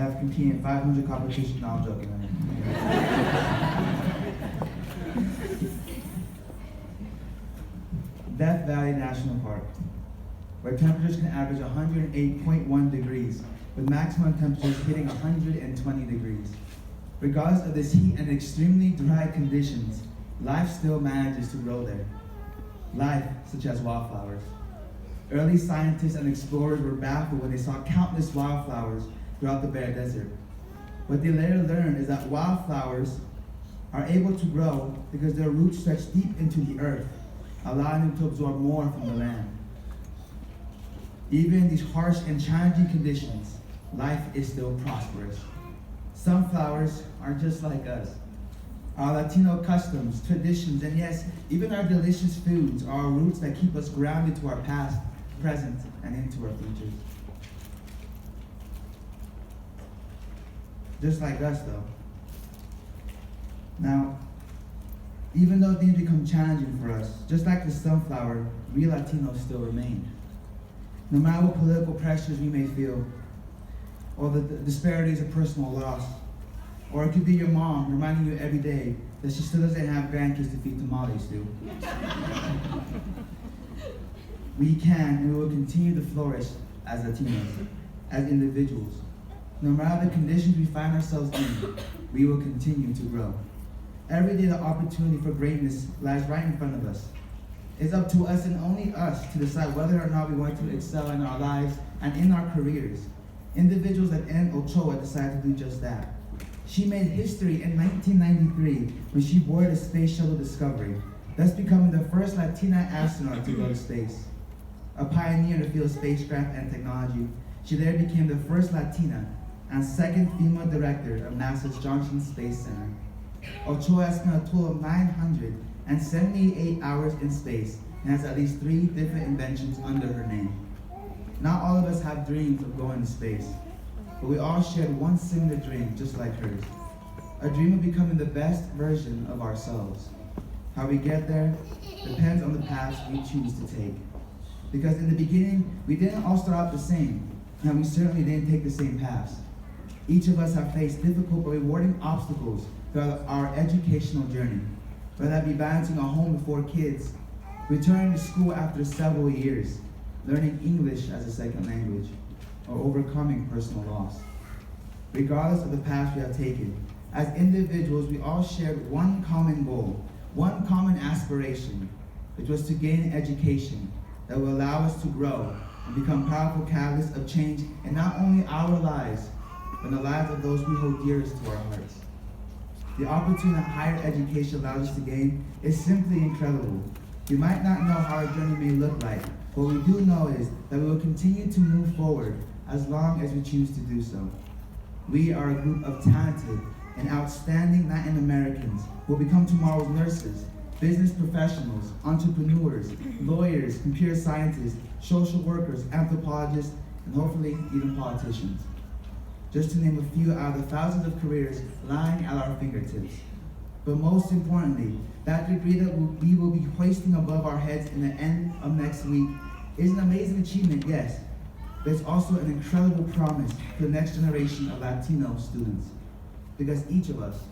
have competed in 500 competitions. No, I'm joking. Death Valley National Park, where temperatures can average 108.1 degrees, with maximum temperatures hitting 120 degrees. Regardless of this heat and extremely dry conditions, life still manages to grow there. Life such as wildflowers. Early scientists and explorers were baffled when they saw countless wildflowers throughout the bare desert. What they later learned is that wildflowers are able to grow because their roots stretch deep into the earth, allowing them to absorb more from the land. Even in these harsh and challenging conditions, life is still prosperous. Some flowers are just like us. Our Latino customs, traditions, and yes, even our delicious foods are our roots that keep us grounded to our past, present, and into our futures. Just like us, though. Now, even though things become challenging for us, just like the sunflower, we Latinos still remain. No matter what political pressures we may feel, or the disparities of personal loss, or it could be your mom reminding you every day that she still doesn't have grandkids to feed tamales to. We can and we will continue to flourish as Latinos, as individuals. No matter the conditions we find ourselves in, we will continue to grow. Every day the opportunity for greatness lies right in front of us. It's up to us and only us to decide whether or not we want to excel in our lives and in our careers. Individuals like Ann Ochoa decided to do just that. She made history in 1993 when she boarded a space shuttle Discovery, thus becoming the first Latina astronaut to go to space. A pioneer in the field of spacecraft and technology, she later became the first Latina and second female director of NASA's Johnson Space Center. Ochoa has spent a total of 978 hours in space and has at least 3 different inventions under her name. Not all of us have dreams of going to space, but we all share one similar dream just like hers. A dream of becoming the best version of ourselves. How we get there depends on the paths we choose to take. Because in the beginning, we didn't all start out the same, and we certainly didn't take the same paths. Each of us have faced difficult but rewarding obstacles throughout our educational journey, whether that be balancing a home with 4 kids, returning to school after several years, learning English as a second language, or overcoming personal loss. Regardless of the path we have taken, as individuals, we all shared one common goal, one common aspiration, which was to gain an education that will allow us to grow and become powerful catalysts of change in not only our lives, but in the lives of those we hold dearest to our hearts. The opportunity that higher education allows us to gain is simply incredible. We might not know how our journey may look like, but what we do know is that we will continue to move forward as long as we choose to do so. We are a group of talented and outstanding Latin Americans who will become tomorrow's nurses, business professionals, entrepreneurs, lawyers, computer scientists, social workers, anthropologists, and hopefully even politicians. Just to name a few out of the thousands of careers lying at our fingertips. But most importantly, that degree that we will be hoisting above our heads in the end of next week is an amazing achievement, yes, but it's also an incredible promise for the next generation of Latino students, because each of us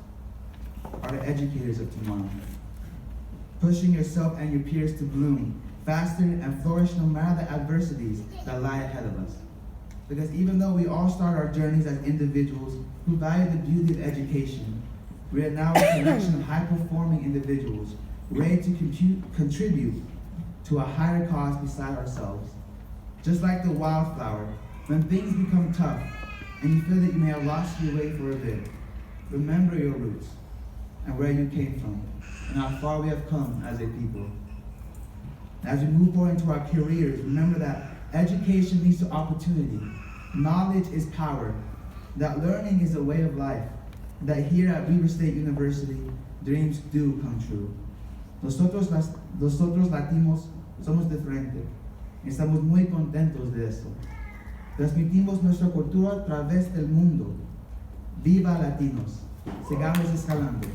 are the educators of tomorrow. Pushing yourself and your peers to bloom faster and flourish no matter the adversities that lie ahead of us. Because even though we all start our journeys as individuals who value the beauty of education, we are now a collection of high-performing individuals ready to contribute to a higher cause beside ourselves. Just like the wildflower, when things become tough and you feel that you may have lost your way for a bit, remember your roots and where you came from and how far we have come as a people. As we move forward into our careers, remember that education leads to opportunity. Knowledge is power. That learning is a way of life. That here at Weber State University, dreams do come true. Nosotros latinos somos diferentes. Estamos muy contentos de eso. Transmitimos nuestra cultura a través del mundo. ¡Viva Latinos! Sigamos escalando.